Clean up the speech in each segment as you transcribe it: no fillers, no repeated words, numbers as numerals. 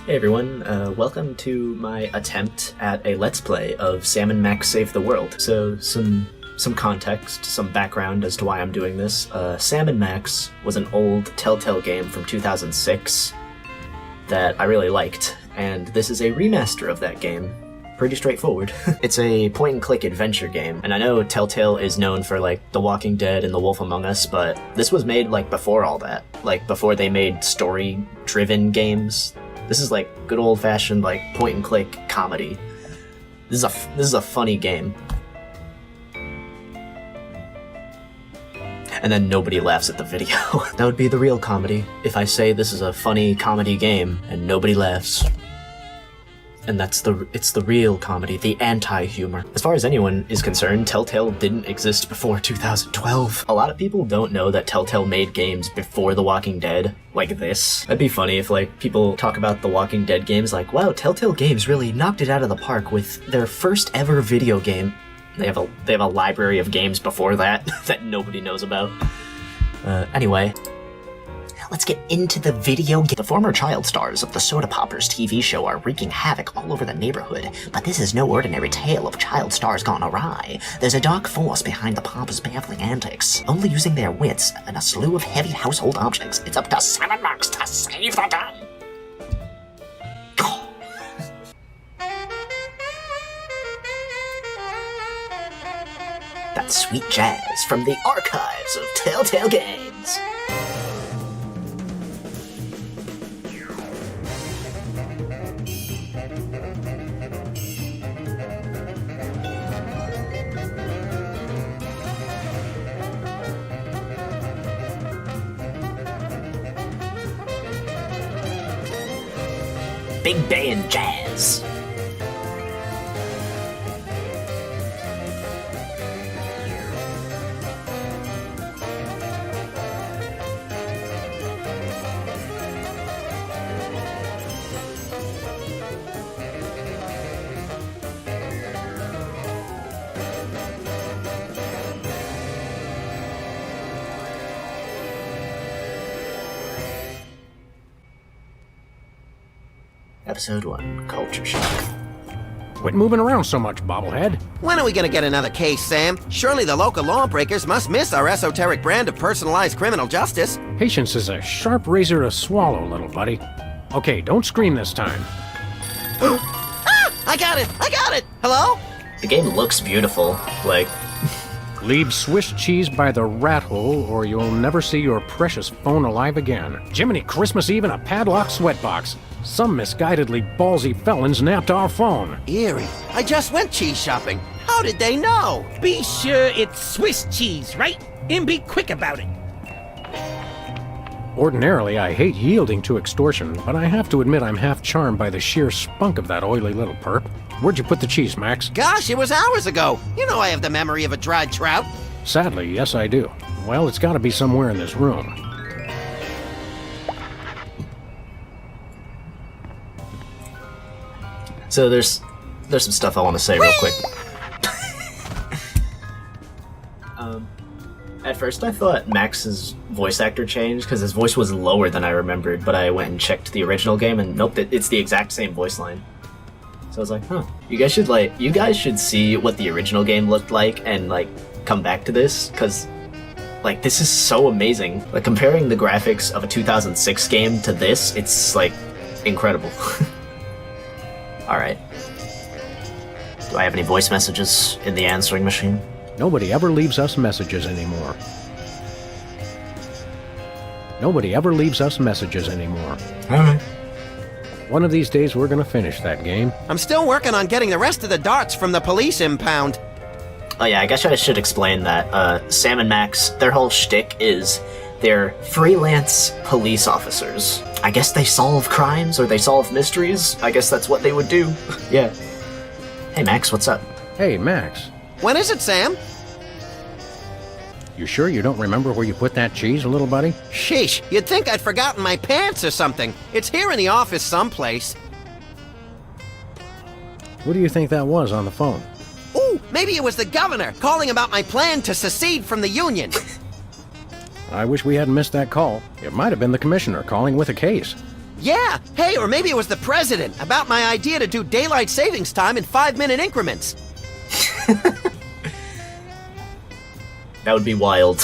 Hey everyone, welcome to my attempt at a Let's Play of Sam and Max Save the World. So, some context, some background as to why I'm doing this. Sam and Max was an old Telltale game from 2006 that I really liked, and this is a remaster of that game. Pretty straightforward. It's a point-and-click adventure game, and I know Telltale is known for, like, The Walking Dead and The Wolf Among Us, but this was made, like, before all that. Like, before they made story-driven games. This is like good old-fashioned like point-and-click comedy. This is a funny game. And then nobody laughs at the video. That would be the real comedy, if I say this is a funny comedy game and nobody laughs. And it's the real comedy, the anti-humor. As far as anyone is concerned, Telltale didn't exist before 2012. A lot of people don't know that Telltale made games before The Walking Dead, like this. That'd be funny if, like, people talk about The Walking Dead games like, wow, Telltale Games really knocked it out of the park with their first ever video game. They have a library of games before that, that nobody knows about. Anyway. Let's get into the video game. The former child stars of the Soda Poppers TV show are wreaking havoc all over the neighborhood, but this is no ordinary tale of child stars gone awry. There's a dark force behind the Poppers' baffling antics. Only using their wits and a slew of heavy household objects, it's up to Sam and Max to save the day. That's sweet jazz from the archives of Telltale Games. Big band jazz. Episode 1, Culture Shock. Quit moving around so much, bobblehead. When are we gonna get another case, Sam? Surely the local lawbreakers must miss our esoteric brand of personalized criminal justice. Patience is a sharp razor to swallow, little buddy. Okay, don't scream this time. Ah! I got it! Hello? The game looks beautiful, like... Leave Swiss cheese by the rat hole, or you'll never see your precious phone alive again. Jiminy Christmas Eve in a padlocked sweatbox. Some misguidedly ballsy felons napped our phone. Eerie. I just went cheese shopping. How did they know? Be sure it's Swiss cheese, right? And be quick about it. Ordinarily, I hate yielding to extortion, but I have to admit I'm half charmed by the sheer spunk of that oily little perp. Where'd you put the cheese, Max? Gosh, it was hours ago. You know I have the memory of a dried trout. Sadly, yes I do. Well, it's gotta be somewhere in this room. So there's some stuff I want to say real quick. At first I thought Max's voice actor changed because his voice was lower than I remembered, but I went and checked the original game and nope, it's the exact same voice line. So I was like, huh. You guys should see what the original game looked like and like come back to this, because like this is so amazing. Like comparing the graphics of a 2006 game to this, it's like incredible. Alright. Do I have any voice messages in the answering machine? Nobody ever leaves us messages anymore. Nobody ever leaves us messages anymore. Alright. One of these days we're gonna finish that game. I'm still working on getting the rest of the darts from the police impound. Oh yeah, I guess I should explain that. Sam and Max, their whole shtick is they're freelance police officers. I guess they solve crimes or they solve mysteries. I guess that's what they would do. Yeah. Hey Max, what's up? Hey, Max. When is it, Sam? You sure you don't remember where you put that cheese, little buddy? Sheesh, you'd think I'd forgotten my pants or something. It's here in the office someplace. What do you think that was on the phone? Ooh, maybe it was the governor calling about my plan to secede from the union. I wish we hadn't missed that call. It might have been the commissioner calling with a case. Yeah, hey, or maybe it was the president about my idea to do daylight savings time in 5-minute increments. That would be wild.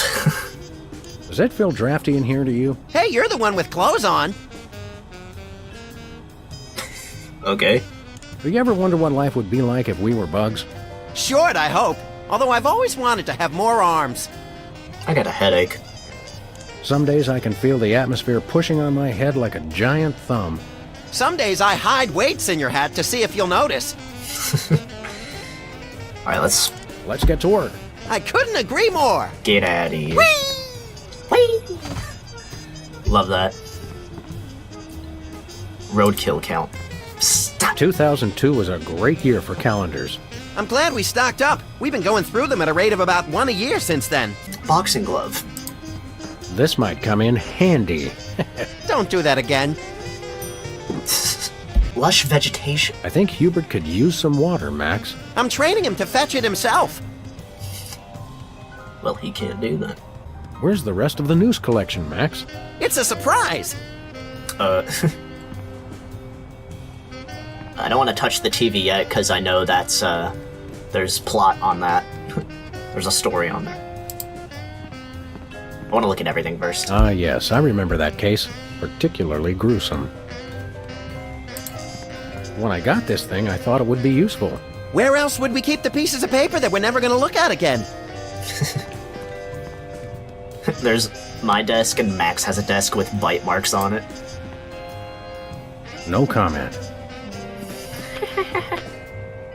Does it feel drafty in here to you? Hey, you're the one with clothes on. Okay. Do you ever wonder what life would be like if we were bugs? Short, I hope. Although I've always wanted to have more arms. I got a headache. Some days I can feel the atmosphere pushing on my head like a giant thumb. Some days I hide weights in your hat to see if you'll notice. Alright, let's Let's get to work. I couldn't agree more. get out of here. Whee! Love that. Roadkill count. Stop. 2002 was a great year for calendars. I'm glad we stocked up. We've been going through them at a rate of about one a year since then. Boxing glove. This might come in handy. Don't do that again. Lush vegetation. I think Hubert could use some water, Max. I'm training him to fetch it himself. Well, he can't do that. Where's the rest of the news collection, Max? It's a surprise. I don't want to touch the TV yet, because I know that's, there's plot on that. There's a story on there. I want to look at everything first. Ah, yes, I remember that case. Particularly gruesome. When I got this thing, I thought it would be useful. Where else would we keep the pieces of paper that we're never going to look at again? There's my desk, and Max has a desk with bite marks on it. No comment.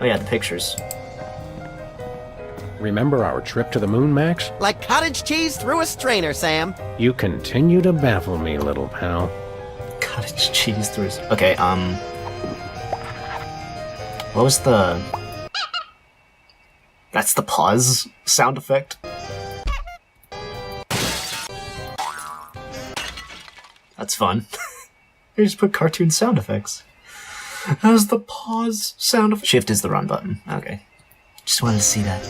Oh yeah, the pictures. Remember our trip to the moon, Max? Like cottage cheese through a strainer, Sam. You continue to baffle me, little pal. Cottage cheese through his... Okay, what was the... That's the pause sound effect? That's fun. They just put cartoon sound effects. How's the pause sound effect? Shift is the run button. Okay. Just wanted to see that.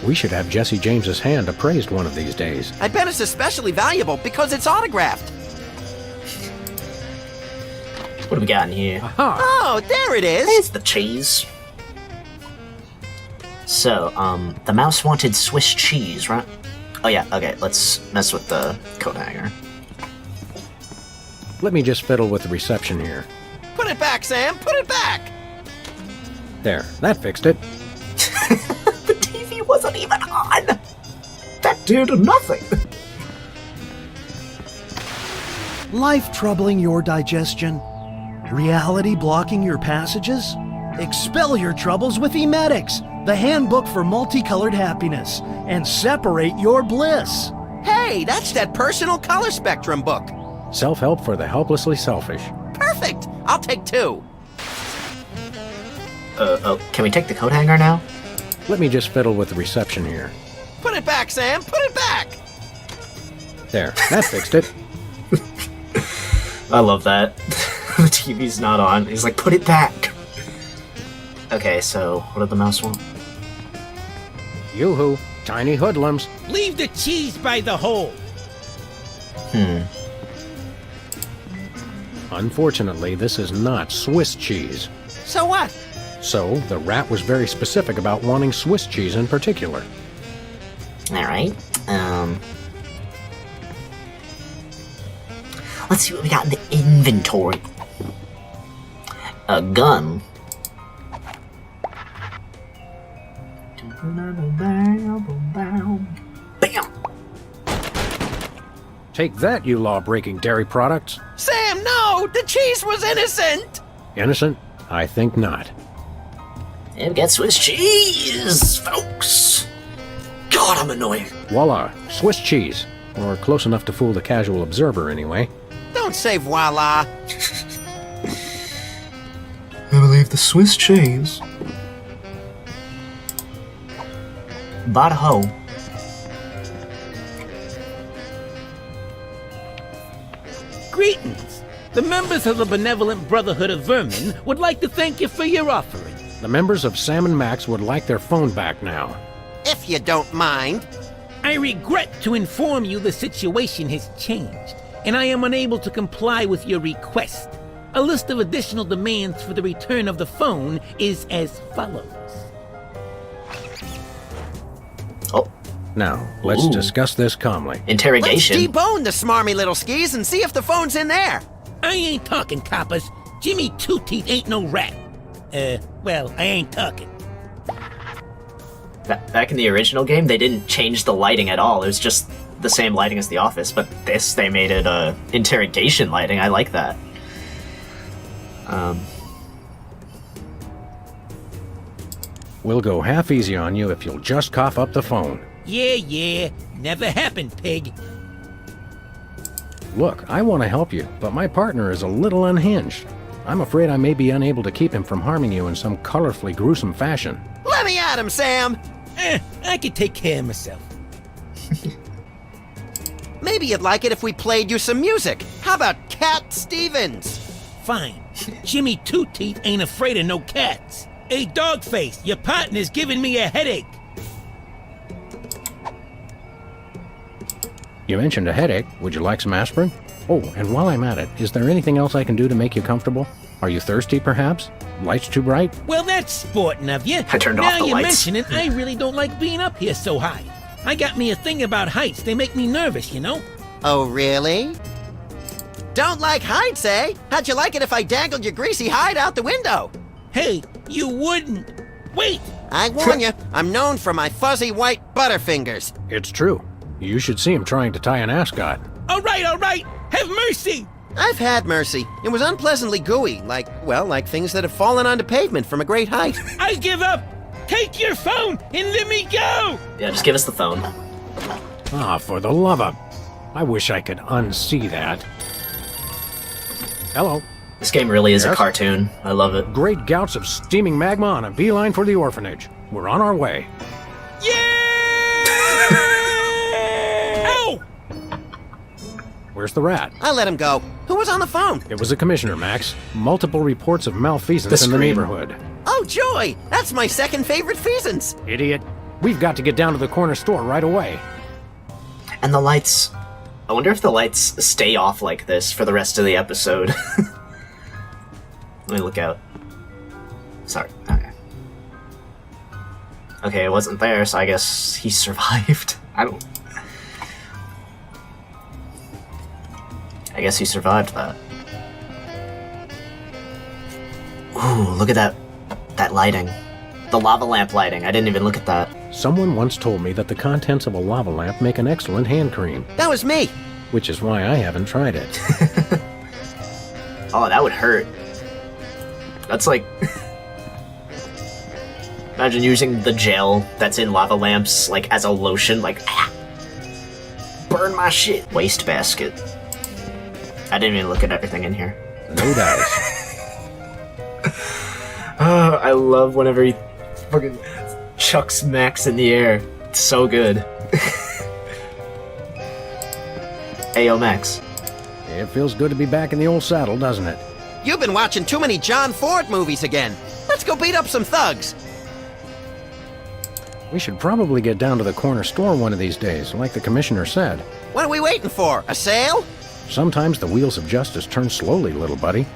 We should have Jesse James's hand appraised one of these days. I bet it's especially valuable because it's autographed. What do we got in here? Aha! Oh, there it is. There's the cheese. So, the mouse wanted Swiss cheese, right? Oh yeah, okay, let's mess with the coat hanger. Let me just fiddle with the reception here. Put it back, Sam. Put it back. There, that fixed it. The TV wasn't even on! That did nothing! Life troubling your digestion? Reality blocking your passages? Expel your troubles with Emetics, the handbook for multicolored happiness, and separate your bliss. Hey, that's that personal color spectrum book. Self-help for the helplessly selfish. Perfect. I'll take 2. Can we take the coat hanger now? Let me just fiddle with the reception here. Put it back, Sam. Put it back. There, that fixed it. I love that. The TV's not on. He's like, put it back! Okay, so, what did the mouse want? Yoo-hoo, tiny hoodlums. Leave the cheese by the hole. Unfortunately, this is not Swiss cheese. So what? So, the rat was very specific about wanting Swiss cheese in particular. Alright, let's see what we got in the inventory. A gun. Bam! Take that, you law-breaking dairy products. Sam, no! The cheese was innocent! Innocent? I think not. And we got Swiss cheese, folks! God, I'm annoying. Voila, Swiss cheese. Or close enough to fool the casual observer, anyway. Don't say voila. I believe the Swiss cheese. Bada ho. Greetings. The members of the Benevolent Brotherhood of Vermin would like to thank you for your offering. The members of Sam and Max would like their phone back now. If if you don't mind. I regret to inform you the situation has changed, and I am unable to comply with your request. A list of additional demands for the return of the phone is as follows. Oh, Now, let's Ooh. discuss this calmly. Let's interrogation. debone the smarmy little skis and see if the phone's in there. I ain't talking, coppers. Jimmy Two-Teeth ain't no rat. Well, I ain't talking. Back in the original game, they didn't change the lighting at all. It was just the same lighting as The Office, but this, they made it interrogation lighting. I like that. We'll go half easy on you if you'll just cough up the phone. Yeah, never happened, pig. Look, I want to help you, but my partner is a little unhinged. I'm afraid I may be unable to keep him from harming you in some colorfully gruesome fashion. Let me at him, Sam. I could take care of myself. Maybe you'd like it if we played you some music. How about Cat Stevens? Fine. Jimmy Two-Teeth ain't afraid of no cats. Hey, Dogface, your partner's giving me a headache. You mentioned a headache. Would you like some aspirin? Oh, and while I'm at it, is there anything else I can do to make you comfortable? Are you thirsty, perhaps? Lights too bright? Well, that's sporting of you. I turned off now the you lights. mention it, I really don't like being up here so high. I got me a thing about heights. They make me nervous, you know? Oh, really? Don't like heights, eh? How'd you like it if I dangled your greasy hide out the window? Hey, you wouldn't. Wait! I warn you, I'm known for my fuzzy white butterfingers. It's true. You should see him trying to tie an ascot. All right, have mercy! I've had mercy. It was unpleasantly gooey, like things that have fallen onto pavement from a great height. I give up! Take your phone and let me go! Yeah, just give us the phone. Ah, for the love of... I wish I could unsee that. Hello. This game really is a Yes? cartoon. I love it. Great gouts of steaming magma on a beeline for the orphanage. We're on our way. Yeah! Ow! Where's the rat? I let him go. Who was on the phone? It was a commissioner, Max. Multiple reports of malfeasance in the scream. neighborhood. Oh, joy! That's my second favorite feasance. Idiot. We've got to get down to the corner store right away. And the lights... I wonder if the lights stay off like this for the rest of the episode. Let me look out. Sorry. Okay. Okay, it wasn't there, so I guess he survived. I guess he survived that. Ooh, look at that lighting. The lava lamp lighting. I didn't even look at that. Someone once told me that the contents of a lava lamp make an excellent hand cream, That was me. which is why I haven't tried it. Oh, that would hurt. That's like... Imagine using the gel that's in lava lamps, like, as a lotion, like, burn my shit. Wastebasket. I didn't even look at everything in here. No dice. Oh, I love whenever he fucking chucks Max in the air. It's so good. Ayo, Max. It feels good to be back in the old saddle, doesn't it? You've been watching too many John Ford movies again. Let's go beat up some thugs. We should probably get down to the corner store one of these days, like the commissioner said. What are we waiting for? A sale? Sometimes the wheels of justice turn slowly, little buddy.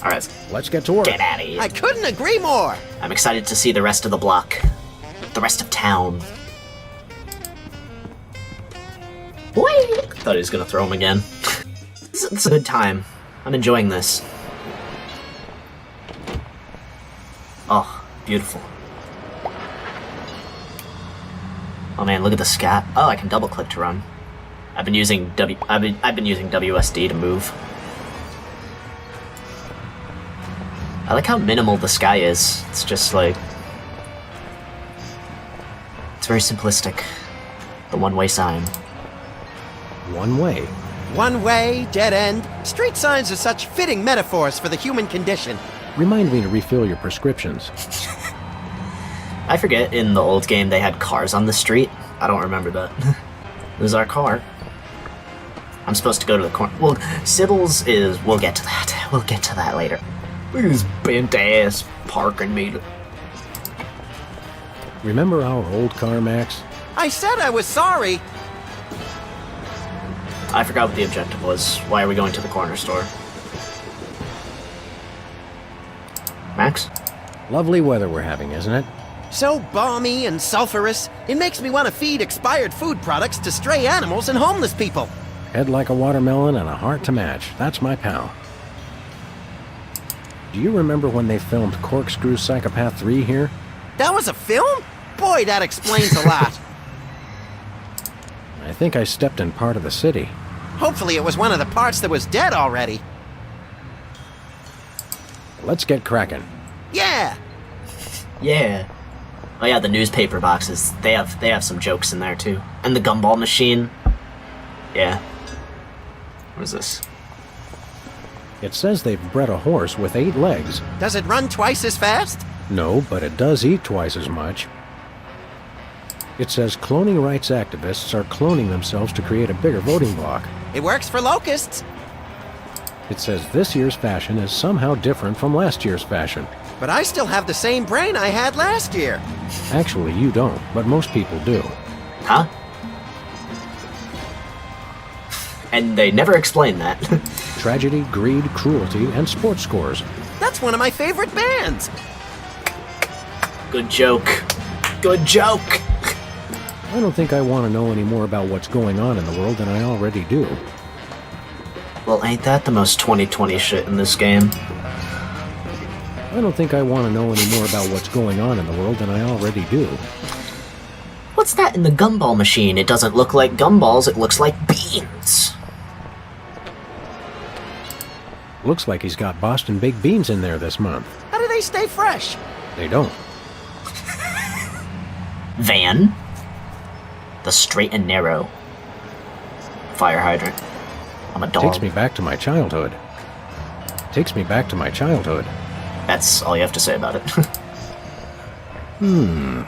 Alright, Let's get to work. get out of here. I couldn't agree more. I'm excited to see the rest of the block. The rest of town. Boy! Thought he was gonna throw him again. It's a good time. I'm enjoying this. Oh, beautiful. Oh man, look at the scat. Oh, I can double click to run. I've been using WSD to move. I like how minimal the sky is. It's just like... It's very simplistic. The one-way sign. One way. One way, dead end. Street signs are such fitting metaphors for the human condition. Remind me to refill your prescriptions. I forget in the old game they had cars on the street. I don't remember that. This is our car. I'm supposed to go to the corner. Well, Sybil's is... We'll get to that. We'll get to that later. Look at this bent ass parking meter. Remember our old car, Max? I said I was sorry. I forgot what the objective was. Why are we going to the corner store? Max? Lovely weather we're having, isn't it? So balmy and sulfurous, it makes me want to feed expired food products to stray animals and homeless people. Head like a watermelon and a heart to match. That's my pal. Do you remember when they filmed Corkscrew Psychopath 3 here? That was a film? Boy, that explains a lot. I think I stepped in part of the city. Hopefully it was one of the parts that was dead already. Let's get cracking. Yeah! Yeah. Oh yeah, the newspaper boxes. They have some jokes in there too. And the gumball machine. Yeah. What is this? It says they've bred a horse with 8 legs. Does it run twice as fast? No, but it does eat twice as much. It says cloning rights activists are cloning themselves to create a bigger voting bloc. It works for locusts. It says this year's fashion is somehow different from last year's fashion. But I still have the same brain I had last year. Actually, you don't, but most people do. Huh? And they never explain that. Tragedy, greed, cruelty, and sports scores. That's one of my favorite bands. Good joke. Good joke. I don't think I want to know any more about what's going on in the world than I already do. Well, ain't that the most 2020 shit in this game? I don't think I want to know any more about what's going on in the world than I already do. What's that in the gumball machine? It doesn't look like gumballs, it looks like beans. Looks like he's got Boston baked beans in there this month. How do they stay fresh? They don't. Van. The straight and narrow. Fire hydrant. I'm a dog. Takes me back to my childhood. Takes me back to my childhood. That's all you have to say about it. Hmm.